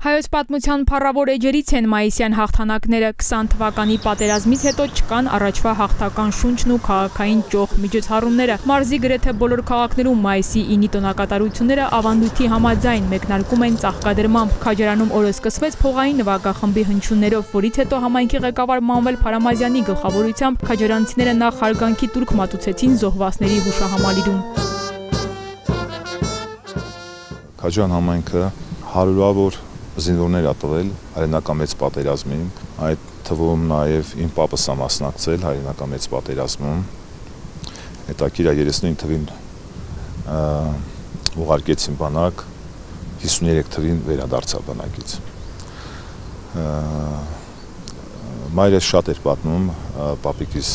Հայոց պատմության փառավոր էջերից են մայիսյան հաղթանակները 20 թվականի պատերազմից հետո չկան առաջվա հաղթական շունչն ու քաղաքային ճոխ միջոցառումները։ Մարզի գրեթե բոլոր քաղաքներում մայիսի 9-ի տոնակատարությունները ավանդույթի համաձայն մեկնարկում են ծաղկադրմամբ։ Քաջարանում օրը սկսվեց փողային նվագախմբի հնչյուններով, որից հետո համայնքի ղեկավար Մանվել Փարամազյանի գլխավորությամբ քաջարանցիները նախ հարգանքի տուրք մատուցեցին զոհվածների հուշահամալիրում։ Քաջարան համայնքը հարյուրավոր զինվորներ ա տվել հայրենական մեծ պատերազմին, այդ թվում նաև իմ պապս ա մասնակցել հայրենական մեծ պատերազմում, հետաքրքիր է 39 թվին ուղարկեցին բանակ, 53 թվին վերադարձա բանակից։ Մայրս շատ էր պատմում պապիկիս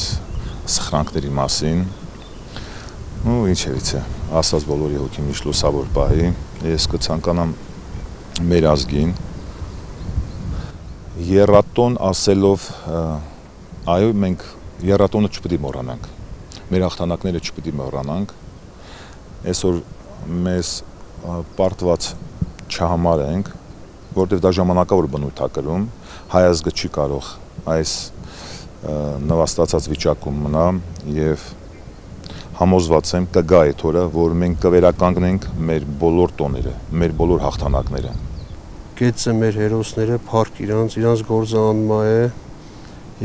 սխրանքների մասին, ու ինչևից է, Աստված բոլորի հոգին միշտ լուսավոր պահի, ես կցանկանամ մեր ազգին եռատոն ասելով, այո, մենք եռատոնը չպետք է մոռանանք, մեր հաղթանակները չպետք է մոռանանք, այսօր մեզ պարտված չհամարենք, որտեղ դա ժամանակավոր բնույթ ա կրում, հայ ազգը չի կարող այս նվաստացած վիճակում մնա եւ համոզված եմ կգա այդ օրը, որ մենք կվերականգնենք մեր բոլոր տոները, մեր բոլոր հաղթանակները։ Կեցը մեր հերոսները փառք իրանց գործը անմահ է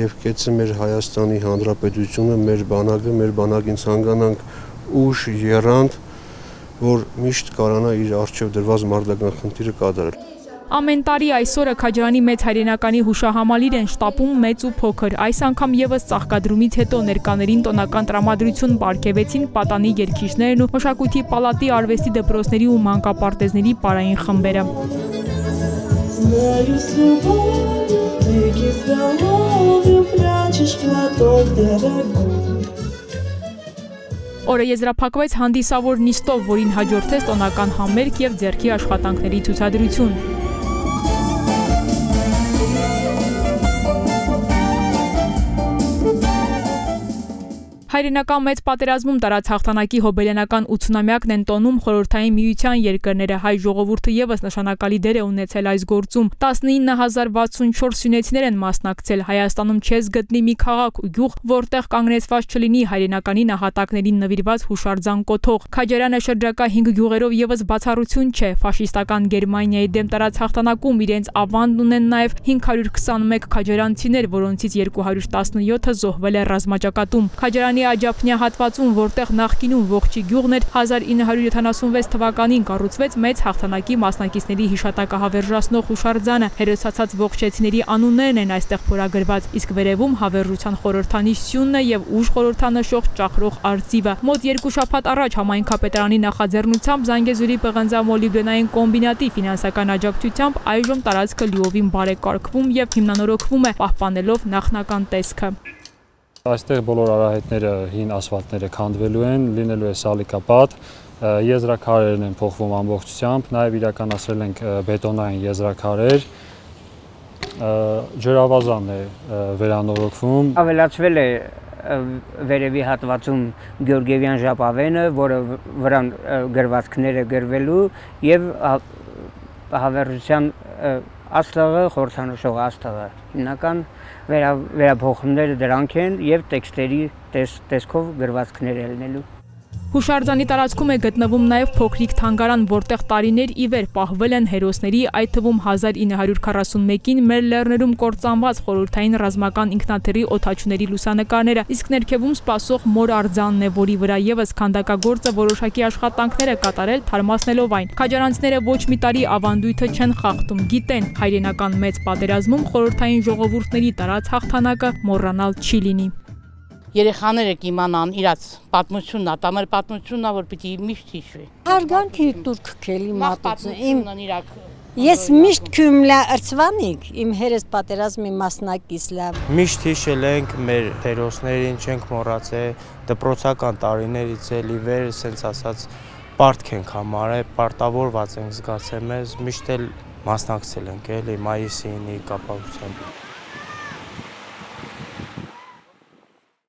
եւ կեցը մեր Հայաստանի Հանրապետությունը, մեր բանակին ցանկանանք ուժ եռանդ, որ միշտ կարողանա իր արժեվ դրված մարդկային խնդիրը կատարել։ Ամեն տարի այսօրը Քաջարանի մեծ հայրենականի հուշահամալիր են շտապում մեծ ու փոքր։ Այս անգամ եւս ծաղկադրումից հետո ներկաներին տոնական տրամադրություն պարգևեցին պատանի երգիչներն ու մշակույթի պալատի արվեստի դպրոցների ու մանկապարտեզների պարային խմբերը։ Օրը եզրափակվեց հանդիսավոր նիստով, որին հաջորդեց տոնական համերգ եւ ձեռքի աշխատանքների ցուցադրություն։ Հայրենական մեծ պատերազմում տարած հաղթանակի հոբելյանական 80-ամյակն են տոնում խորհրդային միության երկրները, հայ ժողովուրդը եւս նշանակալի դեր է ունեցել այս գործում։ 19064 սյունեցիներ են մասնակցել, Հայաստանում չես գտնի մի քաղաք ու գյուղ, որտեղ կանգնեցված չլինի հայրենականի նահատակներին նվիրված հուշարձան կոթող։ Քաջարյանը շրջակա 5 գյուղերով եւս բացառություն չէ, ֆաշիստական Գերմանիայի դեմ տարած հաղթանակում իրենց ավանդն ունեն նաեւ 521 քաջարանցիներ, որոնցից 217-ը զոհվել է ռազմաճակատում։ Քաջարանի Աջափնյա հատվածում, որտեղ նախկինում ողջի գյուղն էր, 1976 թվականին կառուցվեց մեծ հաղթանակի մասնակիցների հիշատակահավերժացնող հուշարձանը, հերոսացած ողջեցիների անուններն են այստեղ փորագրված, իսկ վերևում հավերժության խորհրդանիշ սյունն է եւ ուժ խորհրդանշող ճախրող արծիվը։ Մոտ 2 շաբաթ առաջ համայնքապետարանի նախաձեռնությամբ Զանգեզուրի պղնձամոլիբդենային կոմբինատի ֆինանսական աջակցությամբ այժմ տարածքը լիովին բարեկարգվում եւ հիմնանորոգվում է, պահպանելով նախնական տեսքը։ Այստեղ բոլոր արահետները, հին ասֆալտները քանդվելու են, լինելու է սալիկապատ, եզրաքարերն են փոխվում ամբողջությամբ, նաև իրականացրել ենք բետոնային եզրաքարեր, ջրավազանն է վերանորոգվում։ Ավելացվել է վերևի հատվածում Գյորգևյան ժապավենը, որը վրան գրվածքները գրվելու եւ հավերժության աստղը, խորհրդանշող աստղը, հիմնական վերափոխումները դրանք են եւ տեքստերի տեսքով գրվածքներ ելնելու։ Հուշարձանի տարածքում է գտնվում նաև փոքրիկ թանգարան, որտեղ տարիներ ի վեր պահվել են հերոսների, այդ թվում 1941-ին մեր լեռներում կործանված խորհրդային ռազմական ինքնաթիռի օդաչուների լուսանկարները, իսկ ներքևում սպասող մոր արձանն է, որի վրա եւս քանդակագործը որոշակի աշխատանքներ է կատարել, թարմացնելով այն։ Քաջարանցիները ոչ մի տարի ավանդույթը չեն խախտում, գիտեն, հայրենական մեծ պատերազմում խորհրդային ժողովուրդների տարած հաղթանակը մոռանալ չի լինի։ Երեխաները կիմանան իրաց պատմությունն, ատամեր պատմությունն, որ պիտի միշտ հիշվի։ Հարգանքի տուրք քելի մատուցը իմ ես միշտ քյումլա արծվանիկ իմ հերես պատերազմի մասնակից լավ։ Միշտ հիշել ենք մեր հերոսներին, չենք մոռացել, դպրոցական տարիներից էլի վեր, ասենց ասած, պարտք ենք համարել, պարտավորված ենք զգացել մեզ, միշտ էլ մասնակցել ենք էլի մայիսի 9-ի կապակցությամբ։